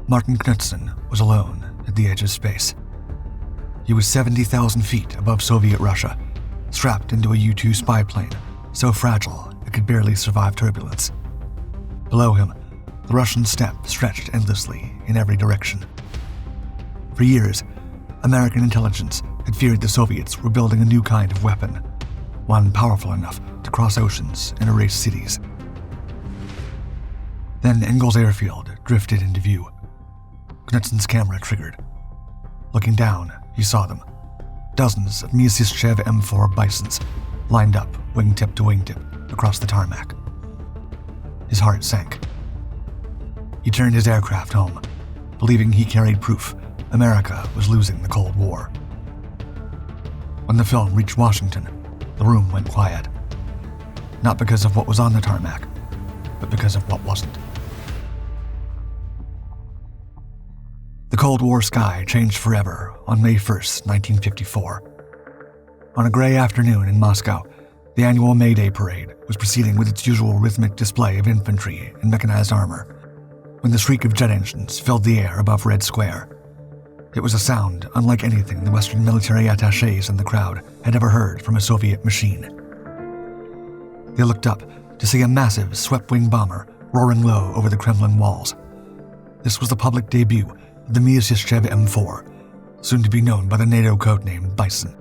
Martin Knudsen was alone at the edge of space. He was 70,000 feet above Soviet Russia, strapped into a U-2 spy plane, so fragile it could barely survive turbulence. Below him, the Russian steppe stretched endlessly in every direction. For years, American intelligence had feared the Soviets were building a new kind of weapon, one powerful enough to cross oceans and erase cities. Then Ingalls Airfield drifted into view. Knudsen's camera triggered. Looking down, he saw them. Dozens of Mi-27 M4 Bisons lined up wingtip to wingtip across the tarmac. His heart sank. He turned his aircraft home, believing he carried proof America was losing the Cold War. When the film reached Washington, the room went quiet. Not because of what was on the tarmac, but because of what wasn't. The Cold War sky changed forever on May 1st, 1954. On a gray afternoon in Moscow, the annual May Day parade was proceeding with its usual rhythmic display of infantry and mechanized armor, when the shriek of jet engines filled the air above Red Square. It was a sound unlike anything the Western military attachés in the crowd had ever heard from a Soviet machine. They looked up to see a massive swept-wing bomber roaring low over the Kremlin walls. This was the public debut of the Mi-27 M4, soon to be known by the NATO codename Bison.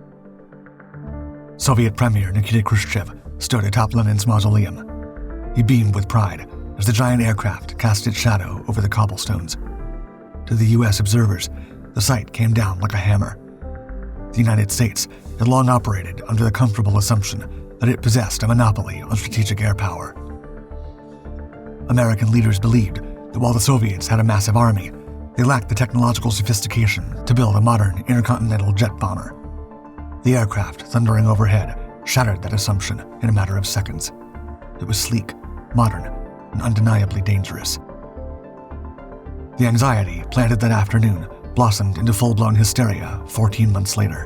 Soviet Premier Nikita Khrushchev stood atop Lenin's mausoleum. He beamed with pride as the giant aircraft cast its shadow over the cobblestones. To the U.S. observers, the sight came down like a hammer. The United States had long operated under the comfortable assumption that it possessed a monopoly on strategic air power. American leaders believed that while the Soviets had a massive army, they lacked the technological sophistication to build a modern intercontinental jet bomber. The aircraft thundering overhead shattered that assumption in a matter of seconds. It was sleek, modern, and undeniably dangerous. The anxiety planted that afternoon blossomed into full-blown hysteria 14 months later.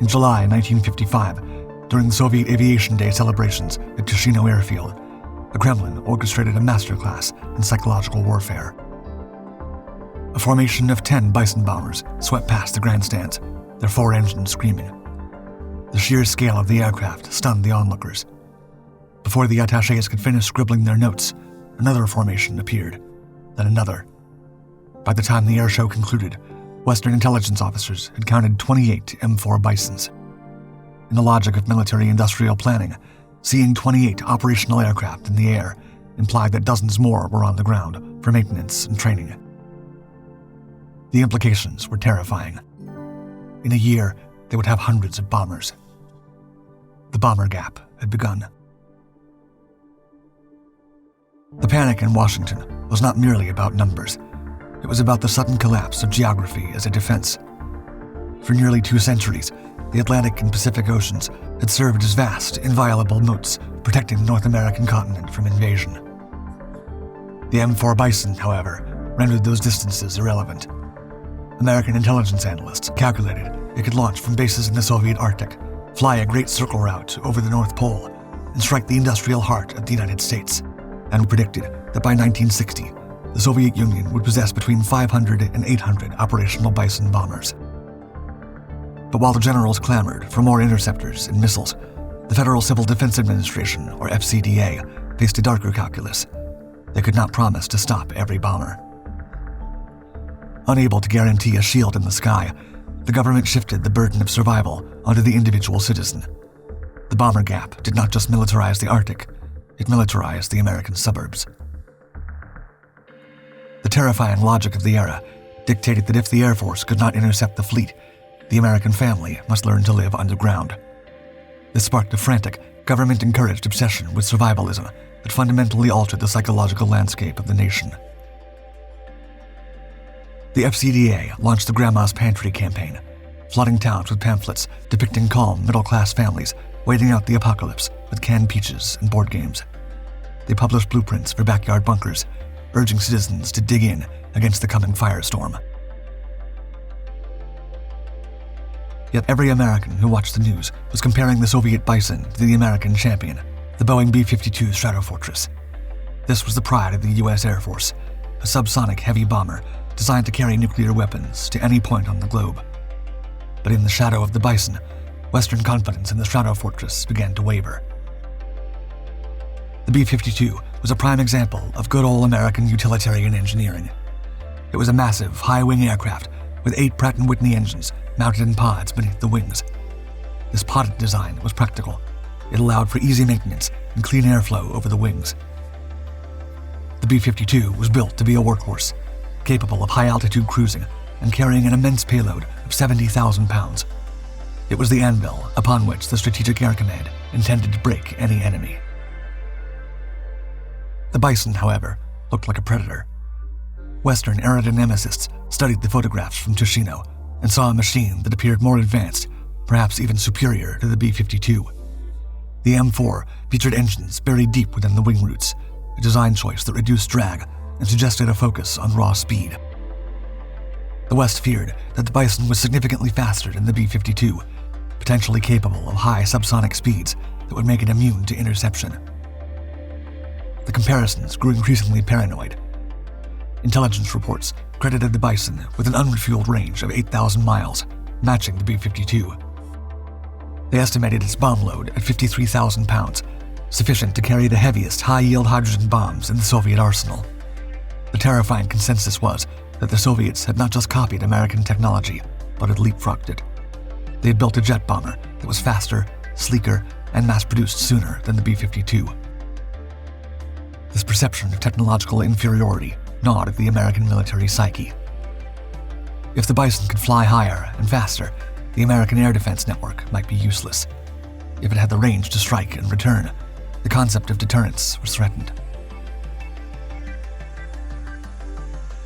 In July 1955, during the Soviet Aviation Day celebrations at Tushino Airfield, the Kremlin orchestrated a masterclass in psychological warfare. A formation of 10 Bison bombers swept past the grandstands, their 4 engines screaming. The sheer scale of the aircraft stunned the onlookers. Before the attachés could finish scribbling their notes, another formation appeared, then another. By the time the air show concluded, Western intelligence officers had counted 28 M4 Bisons. In the logic of military-industrial planning, seeing 28 operational aircraft in the air implied that dozens more were on the ground for maintenance and training. The implications were terrifying. In a year, they would have hundreds of bombers. The bomber gap had begun. The panic in Washington was not merely about numbers. It was about the sudden collapse of geography as a defense. For nearly 2 centuries, the Atlantic and Pacific Oceans had served as vast, inviolable moats protecting the North American continent from invasion. The M4 Bison, however, rendered those distances irrelevant. American intelligence analysts calculated it could launch from bases in the Soviet Arctic, fly a great circle route over the North Pole, and strike the industrial heart of the United States, and predicted that by 1960, the Soviet Union would possess between 500 and 800 operational Bison bombers. But while the generals clamored for more interceptors and missiles, the Federal Civil Defense Administration, or FCDA, faced a darker calculus. They could not promise to stop every bomber. Unable to guarantee a shield in the sky, the government shifted the burden of survival onto the individual citizen. The bomber gap did not just militarize the Arctic, it militarized the American suburbs. The terrifying logic of the era dictated that if the Air Force could not intercept the fleet, the American family must learn to live underground. This sparked a frantic, government-encouraged obsession with survivalism that fundamentally altered the psychological landscape of the nation. The FCDA launched the Grandma's Pantry campaign, flooding towns with pamphlets depicting calm, middle-class families waiting out the apocalypse with canned peaches and board games. They published blueprints for backyard bunkers, urging citizens to dig in against the coming firestorm. Yet every American who watched the news was comparing the Soviet Bison to the American champion, the Boeing B-52 Stratofortress. This was the pride of the U.S. Air Force, a subsonic heavy bomber designed to carry nuclear weapons to any point on the globe. But in the shadow of the Bison, Western confidence in the Shadow Fortress began to waver. The B-52 was a prime example of good old American utilitarian engineering. It was a massive, high-wing aircraft with 8 Pratt & Whitney engines mounted in pods beneath the wings. This podded design was practical. It allowed for easy maintenance and clean airflow over the wings. The B-52 was built to be a workhorse, capable of high-altitude cruising and carrying an immense payload of 70,000 pounds. It was the anvil upon which the Strategic Air Command intended to break any enemy. The Bison, however, looked like a predator. Western aerodynamicists studied the photographs from Tushino and saw a machine that appeared more advanced, perhaps even superior to the B-52. The M4 featured engines buried deep within the wing roots, a design choice that reduced drag and suggested a focus on raw speed. The West feared that the Bison was significantly faster than the B-52, potentially capable of high subsonic speeds that would make it immune to interception. The comparisons grew increasingly paranoid. Intelligence reports credited the Bison with an unrefueled range of 8,000 miles, matching the B-52. They estimated its bomb load at 53,000 pounds, sufficient to carry the heaviest high-yield hydrogen bombs in the Soviet arsenal. The terrifying consensus was that the Soviets had not just copied American technology, but had leapfrogged it. They had built a jet bomber that was faster, sleeker, and mass-produced sooner than the B-52. This perception of technological inferiority gnawed at the American military psyche. If the Bison could fly higher and faster, the American air defense network might be useless. If it had the range to strike and return, the concept of deterrence was threatened.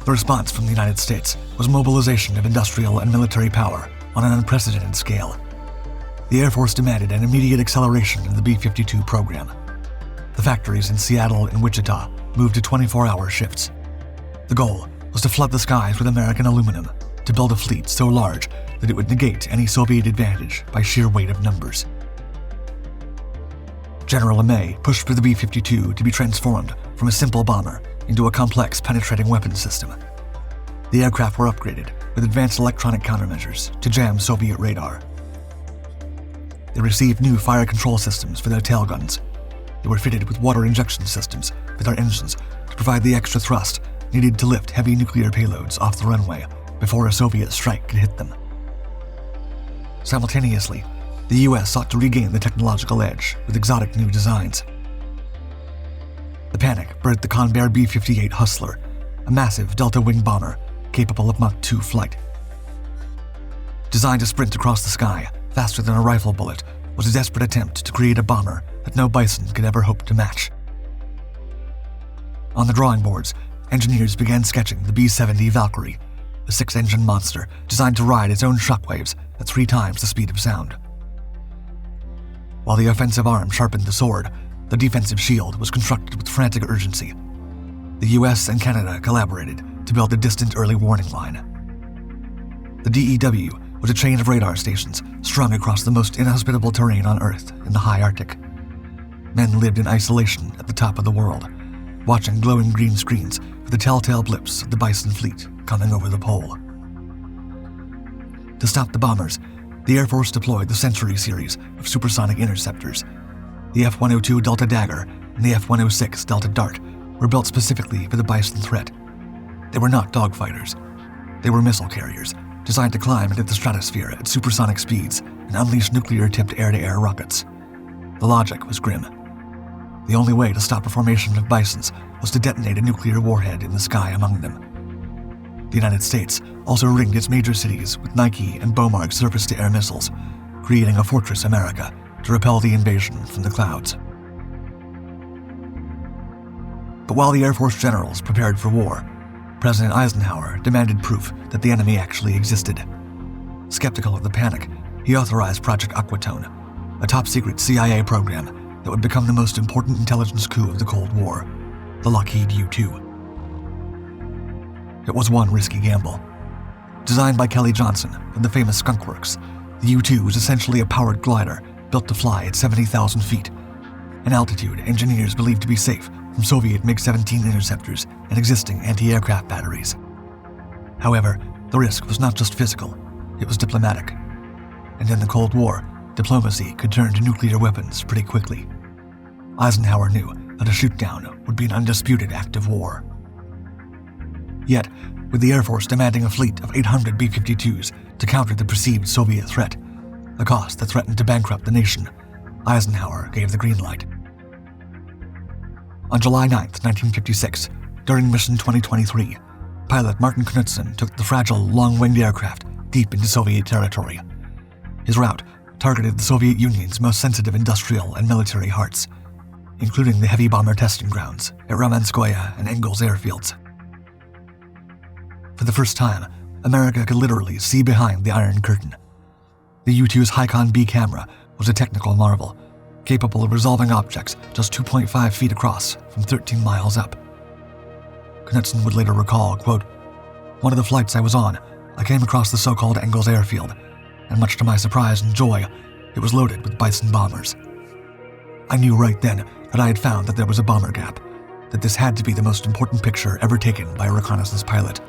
The response from the United States was mobilization of industrial and military power on an unprecedented scale. The Air Force demanded an immediate acceleration of the B-52 program. The factories in Seattle and Wichita moved to 24-hour shifts. The goal was to flood the skies with American aluminum, to build a fleet so large that it would negate any Soviet advantage by sheer weight of numbers. General LeMay pushed for the B-52 to be transformed from a simple bomber into a complex penetrating weapons system. The aircraft were upgraded with advanced electronic countermeasures to jam Soviet radar. They received new fire control systems for their tail guns. They were fitted with water injection systems for their engines to provide the extra thrust needed to lift heavy nuclear payloads off the runway before a Soviet strike could hit them. Simultaneously, the US sought to regain the technological edge with exotic new designs. The panic birthed the Convair B-58 Hustler, a massive delta-wing bomber capable of Mach 2 flight. Designed to sprint across the sky faster than a rifle bullet, was a desperate attempt to create a bomber that no Bison could ever hope to match. On the drawing boards, engineers began sketching the B-70 Valkyrie, a 6-engine monster designed to ride its own shockwaves at 3 times the speed of sound. While the offensive arm sharpened the sword, the defensive shield was constructed with frantic urgency. The US and Canada collaborated to build a distant early warning line. The DEW was a chain of radar stations strung across the most inhospitable terrain on Earth in the high Arctic. Men lived in isolation at the top of the world, watching glowing green screens for the telltale blips of the Bison fleet coming over the pole. To stop the bombers, the Air Force deployed the Century series of supersonic interceptors. The F-102 Delta Dagger and the F-106 Delta Dart were built specifically for the Bison threat. They were not dogfighters. They were missile carriers, designed to climb into the stratosphere at supersonic speeds and unleash nuclear-tipped air-to-air rockets. The logic was grim. The only way to stop a formation of Bisons was to detonate a nuclear warhead in the sky among them. The United States also ringed its major cities with Nike and Bomarg surface-to-air missiles, creating a Fortress America to repel the invasion from the clouds. But while the Air Force generals prepared for war, President Eisenhower demanded proof that the enemy actually existed. Skeptical of the panic, he authorized Project Aquatone, a top-secret CIA program that would become the most important intelligence coup of the Cold War, the Lockheed U-2. It was one risky gamble. Designed by Kelly Johnson of the famous Skunk Works, the U-2 was essentially a powered glider built to fly at 70,000 feet, an altitude engineers believed to be safe from Soviet MiG-17 interceptors and existing anti-aircraft batteries. However, the risk was not just physical, it was diplomatic. And in the Cold War, diplomacy could turn to nuclear weapons pretty quickly. Eisenhower knew that a shoot-down would be an undisputed act of war. Yet, with the Air Force demanding a fleet of 800 B-52s to counter the perceived Soviet threat, a cost that threatened to bankrupt the nation, Eisenhower gave the green light. On July 9, 1956, during Mission 2023, pilot Martin Knudsen took the fragile, long-winged aircraft deep into Soviet territory. His route targeted the Soviet Union's most sensitive industrial and military hearts, including the heavy bomber testing grounds at Ramenskoye and Engels airfields. For the first time, America could literally see behind the Iron Curtain. The U-2's Hicon B camera was a technical marvel, capable of resolving objects just 2.5 feet across from 13 miles up. Knudsen would later recall, quote, "One of the flights I was on, I came across the so-called Engels airfield, and much to my surprise and joy, it was loaded with Bison bombers. I knew right then that I had found that there was a bomber gap, that this had to be the most important picture ever taken by a reconnaissance pilot.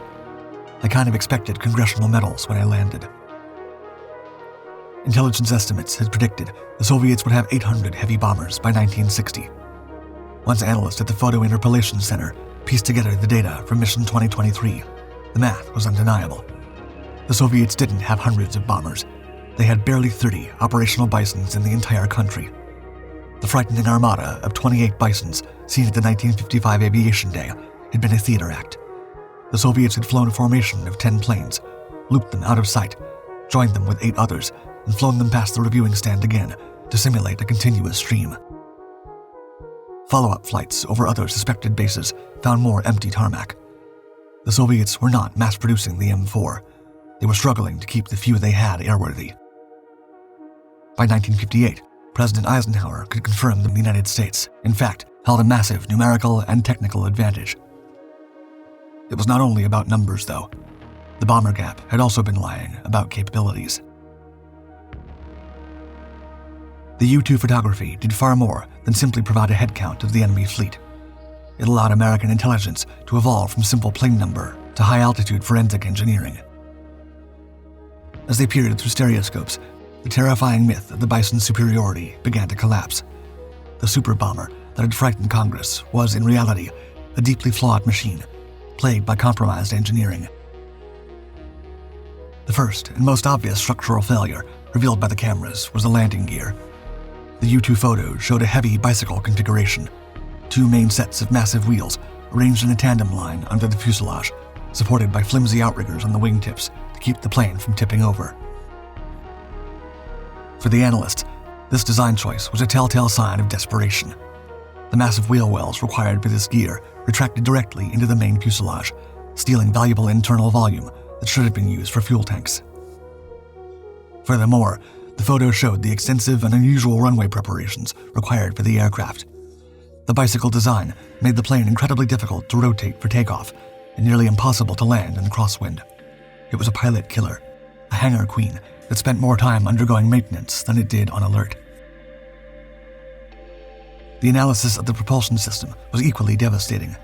I kind of expected congressional medals when I landed." Intelligence estimates had predicted the Soviets would have 800 heavy bombers by 1960. Once analysts at the Photo Interpolation Center pieced together the data from Mission 2023, the math was undeniable. The Soviets didn't have hundreds of bombers. They had barely 30 operational Bisons in the entire country. The frightening armada of 28 Bisons seen at the 1955 Aviation Day had been a theater act. The Soviets had flown a formation of 10 planes, looped them out of sight, joined them with 8 others, and flown them past the reviewing stand again to simulate a continuous stream. Follow-up flights over other suspected bases found more empty tarmac. The Soviets were not mass-producing the M4. They were struggling to keep the few they had airworthy. By 1958, President Eisenhower could confirm that the United States, in fact, held a massive numerical and technical advantage. It was not only about numbers, though. The bomber gap had also been lying about capabilities. The U-2 photography did far more than simply provide a head count of the enemy fleet. It allowed American intelligence to evolve from simple plane number to high-altitude forensic engineering. As they peered through stereoscopes, the terrifying myth of the Bison's superiority began to collapse. The super bomber that had frightened Congress was, in reality, a deeply flawed machine, plagued by compromised engineering. The first and most obvious structural failure revealed by the cameras was the landing gear. The U-2 photos showed a heavy bicycle configuration, 2 main sets of massive wheels arranged in a tandem line under the fuselage, supported by flimsy outriggers on the wingtips to keep the plane from tipping over. For the analysts, this design choice was a telltale sign of desperation. The massive wheel wells required for this gear retracted directly into the main fuselage, stealing valuable internal volume that should have been used for fuel tanks. Furthermore, the photos showed the extensive and unusual runway preparations required for the aircraft. The bicycle design made the plane incredibly difficult to rotate for takeoff and nearly impossible to land in crosswind. It was a pilot killer, a hangar queen that spent more time undergoing maintenance than it did on alert. The analysis of the propulsion system was equally devastating.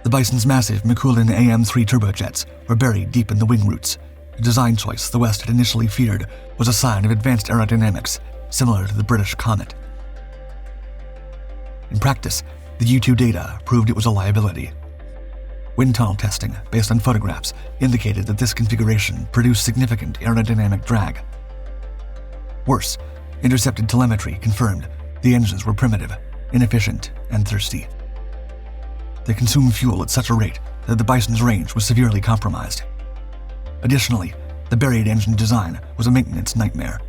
The Bison's massive Mikulin AM-3 turbojets were buried deep in the wing roots. A design choice the West had initially feared was a sign of advanced aerodynamics, similar to the British Comet. In practice, the U-2 data proved it was a liability. Wind tunnel testing, based on photographs, indicated that this configuration produced significant aerodynamic drag. Worse, intercepted telemetry confirmed the engines were primitive, inefficient, and thirsty. They consumed fuel at such a rate that the Bison's range was severely compromised. Additionally, the buried engine design was a maintenance nightmare.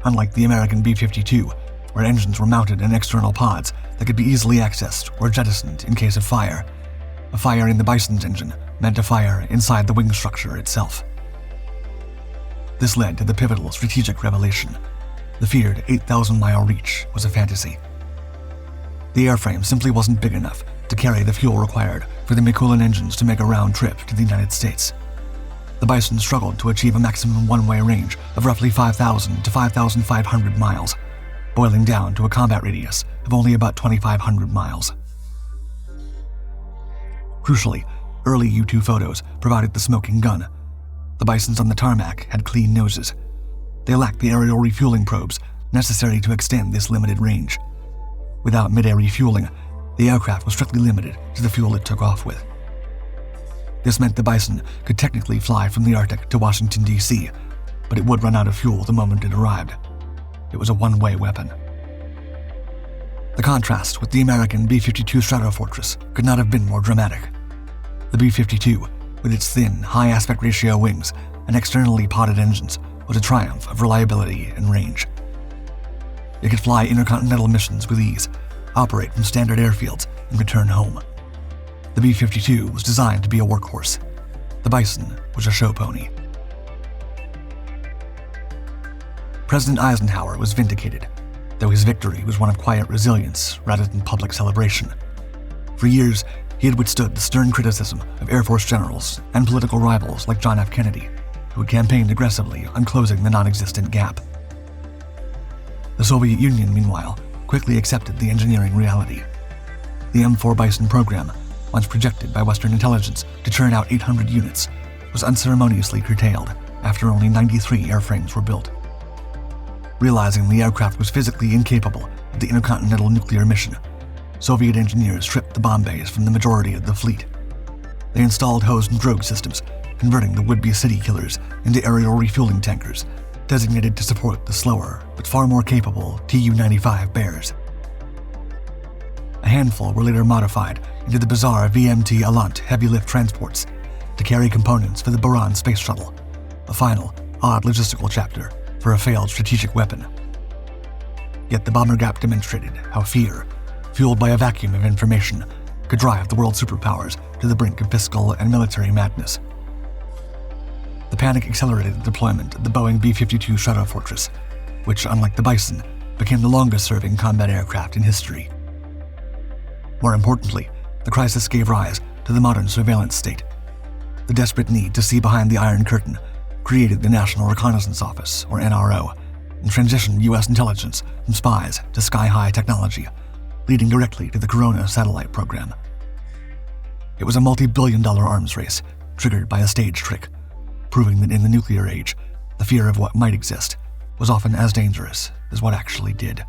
Unlike the American B-52, where engines were mounted in external pods that could be easily accessed or jettisoned in case of fire, a fire in the Bison's engine meant a fire inside the wing structure itself. This led to the pivotal strategic revelation. The feared 8,000-mile reach was a fantasy. The airframe simply wasn't big enough to carry the fuel required for the Mikulin engines to make a round trip to the United States. The Bison struggled to achieve a maximum one-way range of roughly 5,000 to 5,500 miles, boiling down to a combat radius of only about 2,500 miles. Crucially, early U-2 photos provided the smoking gun. The Bisons on the tarmac had clean noses. They lacked the aerial refueling probes necessary to extend this limited range. Without mid-air refueling, the aircraft was strictly limited to the fuel it took off with. This meant the Bison could technically fly from the Arctic to Washington, D.C., but it would run out of fuel the moment it arrived. It was a one-way weapon. The contrast with the American B-52 Stratofortress could not have been more dramatic. The B-52, with its thin, high aspect ratio wings and externally podded engines, was a triumph of reliability and range. It could fly intercontinental missions with ease, operate from standard airfields, and return home. The B-52 was designed to be a workhorse. The Bison was a show pony. President Eisenhower was vindicated, though his victory was one of quiet resilience rather than public celebration. For years, he had withstood the stern criticism of Air Force generals and political rivals like John F. Kennedy, who had campaigned aggressively on closing the non-existent gap. The Soviet Union, meanwhile, quickly accepted the engineering reality. The M4 Bison program, once projected by Western intelligence to churn out 800 units, was unceremoniously curtailed after only 93 airframes were built. Realizing the aircraft was physically incapable of the intercontinental nuclear mission, Soviet engineers stripped the bomb bays from the majority of the fleet. They installed hose and drogue systems, converting the would-be city killers into aerial refueling tankers, designated to support the slower but far more capable Tu-95 Bears. A handful were later modified into the bizarre VMT Allant heavy-lift transports to carry components for the Buran space shuttle, a final, odd logistical chapter for a failed strategic weapon. Yet the bomber gap demonstrated how fear, fueled by a vacuum of information, could drive the world superpowers to the brink of fiscal and military madness. The panic accelerated the deployment of the Boeing B-52 Stratofortress, which, unlike the Bison, became the longest-serving combat aircraft in history. More importantly, the crisis gave rise to the modern surveillance state. The desperate need to see behind the Iron Curtain created the National Reconnaissance Office, or NRO, and transitioned U.S. intelligence from spies to sky-high technology, leading directly to the Corona satellite program. It was a multi-billion-dollar arms race, triggered by a stage trick, proving that in the nuclear age, the fear of what might exist was often as dangerous as what actually did.